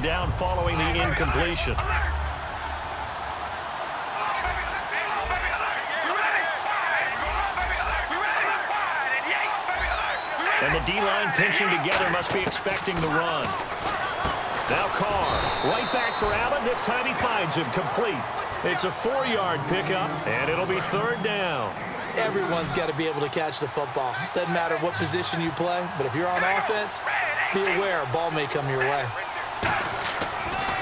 down following the incompletion. And the D-line pinching together must be expecting the run. Now Carr, right back for Allen. This time he finds him complete. It's a 4-yard pickup, and it'll be 3rd down. Everyone's got to be able to catch the football. Doesn't matter what position you play, but if you're on offense, be aware a ball may come your way.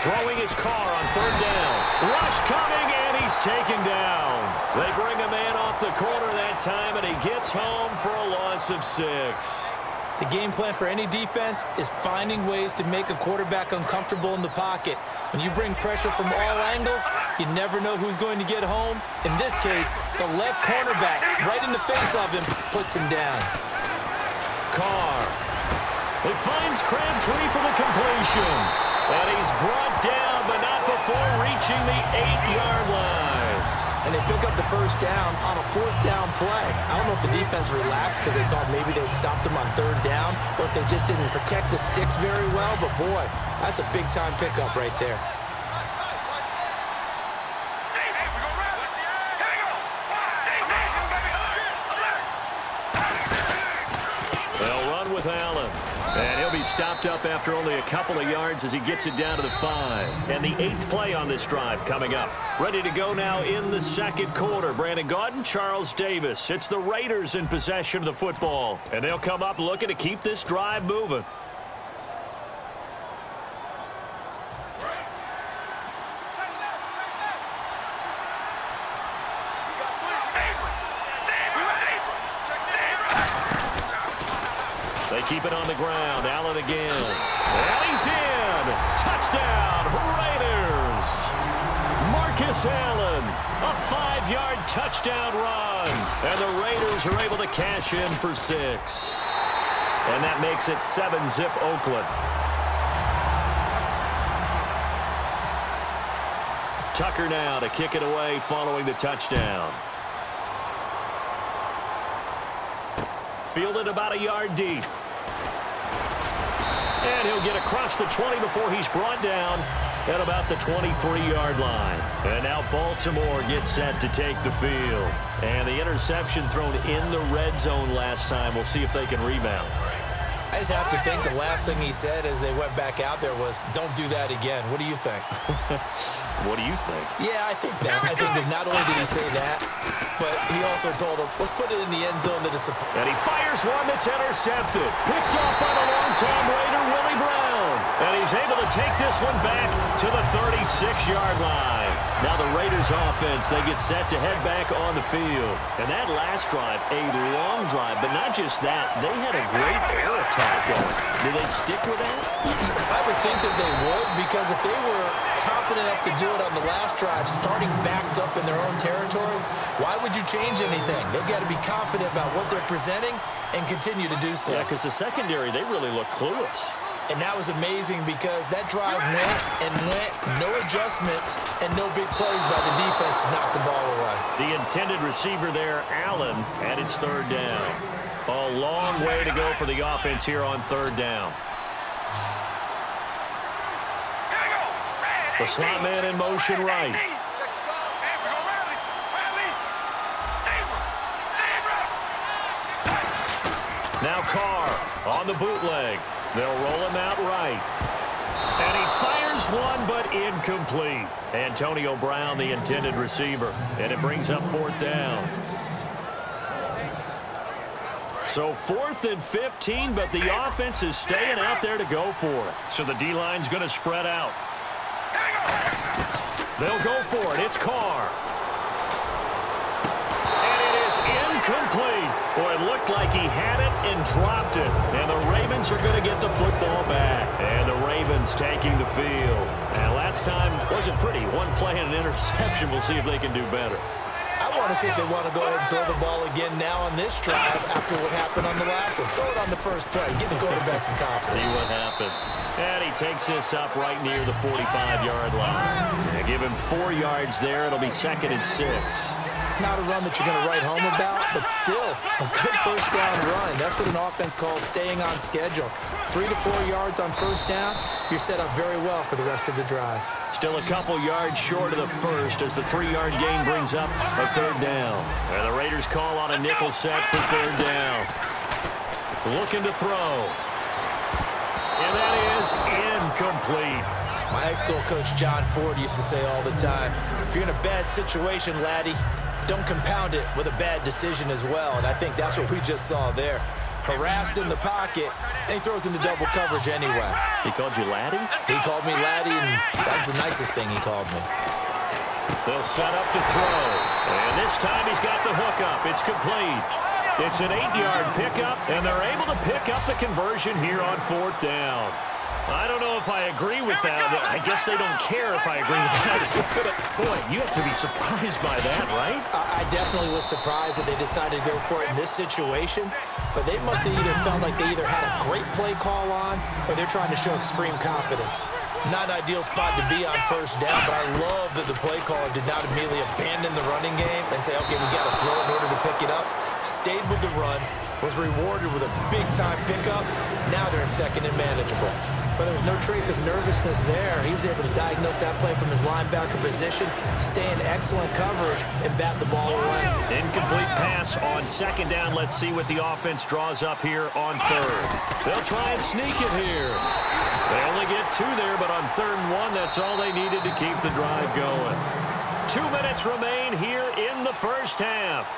Throwing his Carr on 3rd down. Rush coming, and he's taken down. They bring a man off the corner that time, and he gets home for a loss of 6. The game plan for any defense is finding ways to make a quarterback uncomfortable in the pocket. When you bring pressure from all angles, you never know who's going to get home. In this case, the left cornerback, right in the face of him, puts him down. Carr. He finds Crabtree for the completion. And he's brought down, but not before reaching the 8-yard line. And they pick up the 1st down on a 4th down play. I don't know if the defense relaxed because they thought maybe they'd stopped him on 3rd down, or if they just didn't protect the sticks very well. But, boy, that's a big-time pickup right there. They'll run with Allen. And he'll be stopped up after only a couple of yards as he gets it down to the 5. And the 8th play on this drive coming up. Ready to go now in the 2nd quarter. Brandon Gaudin, Charles Davis. It's the Raiders in possession of the football. And they'll come up looking to keep this drive moving. They keep it on the ground. Allen again. And he's in. Touchdown, Raiders. Marcus Allen. A 5-yard touchdown run. And the Raiders are able to cash in for 6. And that makes it 7-zip Oakland. Tucker now to kick it away following the touchdown. Fielded about a yard deep. And he'll get across the 20 before he's brought down at about the 23-yard line. And now Baltimore gets set to take the field. And the interception thrown in the red zone last time. We'll see if they can rebound. I just have to think the last thing he said as they went back out there was, don't do that again. What do you think? What do you think? Yeah, I think that. I think that not only did he say that, but he also told him, let's put it in the end zone that is supposed. And he fires one that's intercepted. Picked off by the longtime Raider, Willie Brown. And he's able to take this one back to the 36-yard line. Now the Raiders offense, they get set to head back on the field. And that last drive, a long drive, but not just that. They had a great air attack going. Do they stick with that? I would think that they would, because if they were confident enough to do it on the last drive, starting backed up in their own territory, why would you change anything? They've got to be confident about what they're presenting and continue to do so. Yeah, because the secondary, they really look clueless. And that was amazing because that drive went and went, no adjustments, and no big plays by the defense to knock the ball away. The intended receiver there, Allen, and it's 3rd down. A long way to go for the offense here on 3rd down. The slot man in motion right. Now Carr on the bootleg. They'll roll him out right. And he fires one, but incomplete. Antonio Brown, the intended receiver. And it brings up 4th down. So 4th and 15, but the offense is staying out there to go for it. So the D-line's going to spread out. They'll go for it. It's Carr. And it is incomplete. Boy, it looked like he had it and dropped it. And the Ravens are going to get the football back. And the Ravens taking the field. And last time wasn't pretty. One play and an interception. We'll see if they can do better. I want to see if they want to go ahead and throw the ball again now on this drive after what happened on the last one. Throw it on the first play. Give the quarterback some confidence. See what happens. And he takes this up right near the 45-yard line. And give him 4 yards there. It'll be 2nd and 6. Not a run that you're going to write home about, but still a good first down run. That's what an offense calls staying on schedule. 3 to 4 yards on first down, you're set up very well for the rest of the drive. Still a couple yards short of the first as the 3-yard gain brings up a third down. And the Raiders call on a nickel set for third down. Looking to throw. And that is incomplete. My high school coach, John Ford, used to say all the time, if you're in a bad situation, laddie, don't compound it with a bad decision as well. And I think that's what we just saw there. Harassed in the pocket, and he throws into double coverage anyway. He called you laddie? He called me laddie, and that was the nicest thing he called me. They'll set up to throw. And this time he's got the hook up. It's complete. It's an 8-yard pickup, and they're able to pick up the conversion here on fourth down. I don't know if I agree with that. I guess they don't care if I agree with that. Boy, you have to be surprised by that, right? I definitely was surprised that they decided to go for it in this situation, but they must have either felt like they either had a great play call on or they're trying to show extreme confidence. Not an ideal spot to be on first down, but I love that the play caller did not immediately abandon the running game and say, okay, we got to throw in order to pick it up. Stayed with the run, was rewarded with a big-time pickup. Now they're in second and manageable. But there was no trace of nervousness there. He was able to diagnose that play from his linebacker position, stay in excellent coverage, and bat the ball away. Incomplete pass on second down. Let's see what the offense draws up here on third. They'll try and sneak it here. They only get 2 there, but on 3rd and 1, that's all they needed to keep the drive going. 2 minutes remain here in the first half.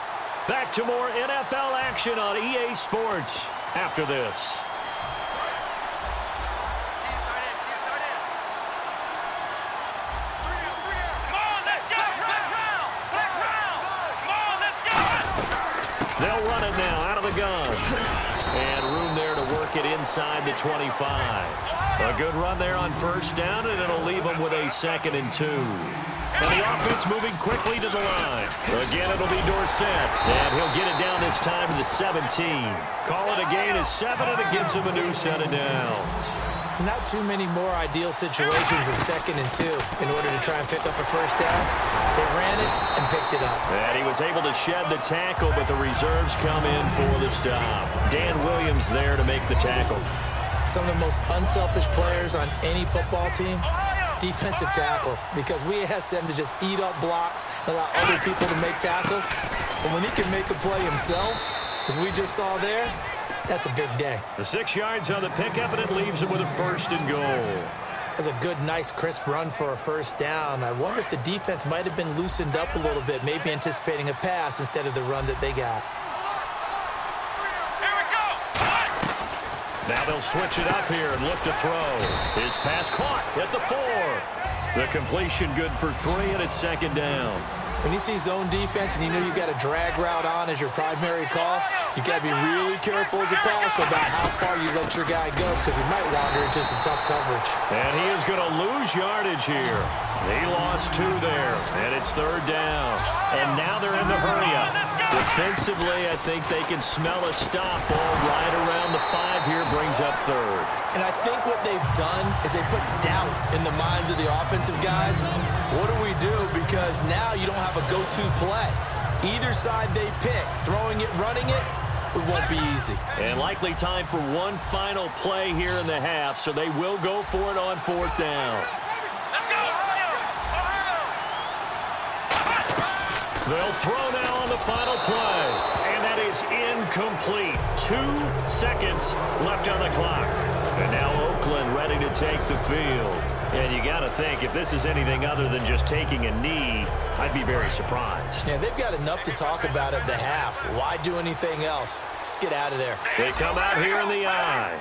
Back to more NFL action on EA Sports after this. They'll run it now out of the gun. And room there to work it inside the 25. A good run there on first down, and it'll leave them with a 2nd and 2. And the offense moving quickly to the line. Again, it'll be Dorsett. And he'll get it down this time to the 17. Call it a gain of 7, and it gives him a new set of downs. Not too many more ideal situations in 2nd and 2 in order to try and pick up a first down. They ran it and picked it up. And he was able to shed the tackle, but the reserves come in for the stop. Dan Williams there to make the tackle. Some of the most unselfish players on any football team, defensive tackles, because we ask them to just eat up blocks and allow other people to make tackles. But when he can make a play himself, as we just saw there, that's a big day. The 6 yards on the pickup, and it leaves him with a 1st and goal. That's a good, nice, crisp run for a first down. I wonder if the defense might have been loosened up a little bit, maybe anticipating a pass instead of the run that they got. Now they'll switch it up here and look to throw. His pass caught at the 4. The completion good for 3, and it's 2nd down. When you see zone defense and you know you've got a drag route on as your primary call, you got to be really careful as a passer about how far you let your guy go because he might wander into some tough coverage. And he is going to lose yardage here. He lost 2 there, and it's 3rd down. And now they're in the hurry-up. Defensively, I think they can smell a stop ball right around the 5 here, brings up 3rd. And I think what they've done is they put doubt in the minds of the offensive guys. What do we do? Because now you don't have a go-to play. Either side they pick, throwing it, running it, it won't be easy. And likely time for one final play here in the half, so they will go for it on 4th down. They'll throw now on the final play, and that is incomplete. 2 seconds left on the clock. And now Oakland ready to take the field. And you got to think, if this is anything other than just taking a knee, I'd be very surprised. Yeah, they've got enough to talk about at the half. Why do anything else? Just get out of there. They come out here in the eye.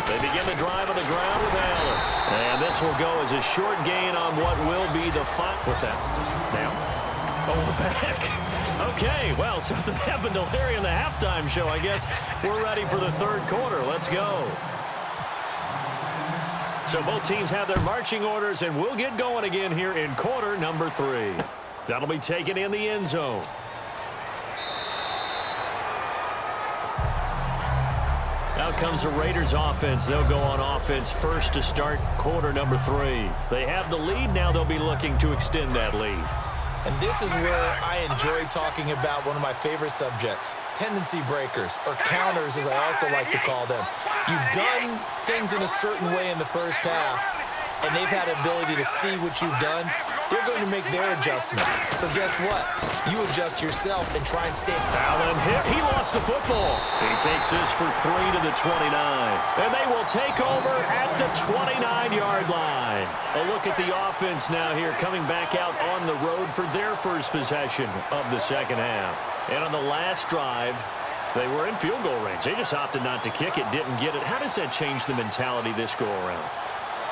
They begin the drive on the ground with Allen. And this will go as a short gain on what will be the final. What's that? Now? Oh, back. Okay, well, something happened to Larry in the halftime show, I guess. We're ready for the 3rd quarter. Let's go. So both teams have their marching orders, and we'll get going again here in quarter number 3. That'll be taken in the end zone. Out comes the Raiders offense. They'll go on offense first to start quarter number 3. They have the lead. Now they'll be looking to extend that lead. And this is where I enjoy talking about one of my favorite subjects, tendency breakers, or counters as I also like to call them. You've done things in a certain way in the first half, and they've had the ability to see what you've done. They're going to make their adjustments. So guess what? You adjust yourself and try and stay. Allen hit. He lost the football. He takes this for 3 to the 29. And they will take over at the 29-yard line. A look at the offense now here, coming back out on the road for their first possession of the second half. And on the last drive, they were in field goal range. They just opted not to kick it, didn't get it. How does that change the mentality this go-around?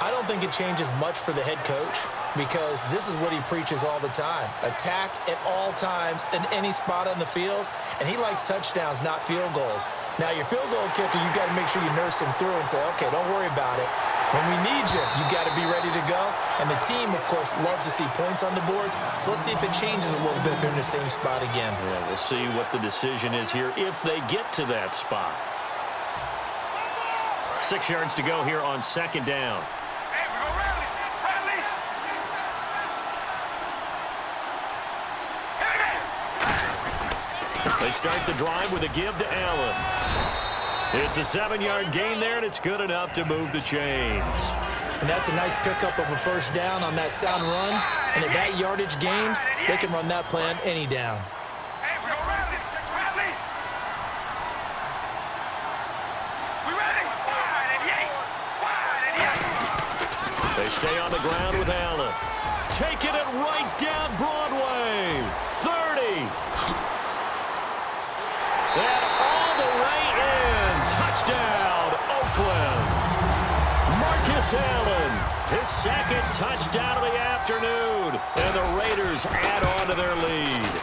I don't think it changes much for the head coach because this is what he preaches all the time. Attack at all times in any spot on the field, and he likes touchdowns, not field goals. Now, your field goal kicker, you got to make sure you nurse him through and say, okay, don't worry about it. When we need you, you got to be ready to go. And the team, of course, loves to see points on the board. So let's see if it changes a little bit if they're in the same spot again. Yeah, we'll see what the decision is here if they get to that spot. 6 yards to go here on second down. They start the drive with a give to Allen. It's a 7-yard gain there, and it's good enough to move the chains. And that's a nice pickup of a first down on that sound run. And at that yardage gained, they can run that plan any down. They stay on the ground with Allen. Taking it right down Broadway. 30. And all the way in. Touchdown, Oakland. Marcus Allen, his second touchdown of the afternoon. And the Raiders add on to their lead.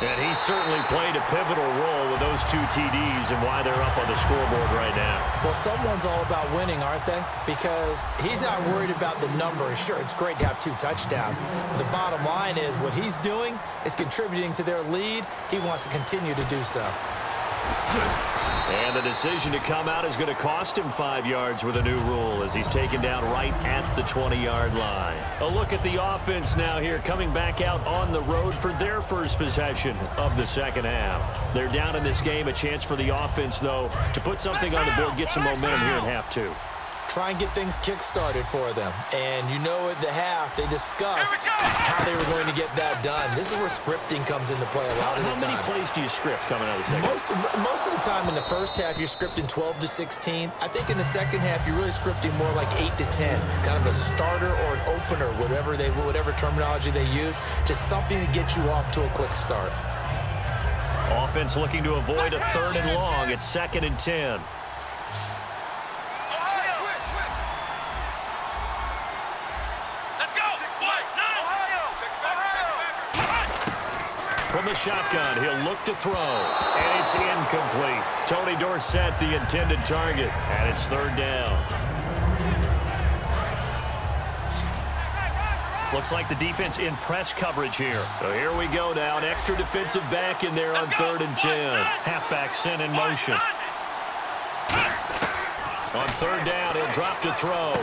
And he certainly played a pivotal role with those 2 TDs and why they're up on the scoreboard right now. Well, someone's all about winning, aren't they? Because he's not worried about the number. Sure, it's great to have 2 touchdowns. But the bottom line is what he's doing is contributing to their lead. He wants to continue to do so. And the decision to come out is going to cost him 5 yards with a new rule as he's taken down right at the 20-yard line. A look at the offense now here, coming back out on the road for their first possession of the second half. They're down in this game. A chance for the offense, though, to put something on the board, get some momentum here in half 2. Try and get things kick-started for them. And you know at the half, they discussed how they were going to get that done. This is where scripting comes into play a lot of the time. How many plays do you script coming out of the second? Most of the time in the first half, you're scripting 12 to 16. I think in the second half, you're really scripting more like 8 to 10. Kind of a starter or an opener, whatever terminology they use. Just something to get you off to a quick start. Offense looking to avoid a 3rd and long. It's 2nd and 10. From the shotgun, he'll look to throw, and it's incomplete. Tony Dorsett, the intended target, and it's 3rd down. Looks like the defense in press coverage here. So here we go now, an extra defensive back in there on 3rd and 10. Halfback sent in motion. On 3rd down, he'll drop to throw.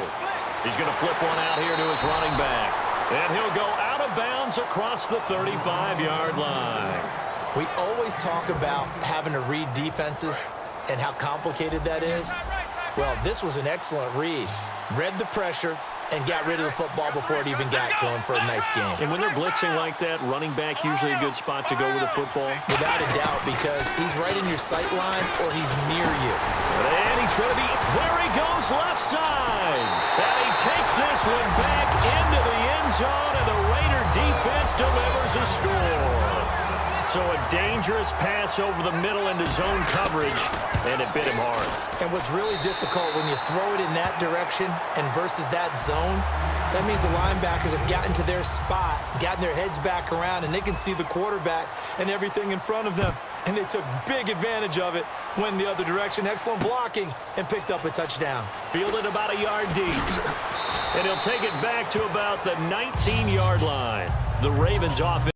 He's going to flip one out here to his running back. And he'll go out of bounds across the 35-yard line. We always talk about having to read defenses and how complicated that is. Well, this was an excellent read. Read the pressure and got rid of the football before it even got to him for a nice game. And when they're blitzing like that, running back usually a good spot to go with the football? Without a doubt, because he's right in your sight line or he's near you. And he's going to be, there he goes, left side. And he takes this one back into the end zone, and the Raider defense delivers a score. So a dangerous pass over the middle into zone coverage, and it bit him hard. And what's really difficult when you throw it in that direction and versus that zone, that means the linebackers have gotten to their spot, gotten their heads back around, and they can see the quarterback and everything in front of them. And they took big advantage of it, went the other direction, excellent blocking, and picked up a touchdown. Fielded about a yard deep. And he'll take it back to about the 19-yard line. The Ravens offense.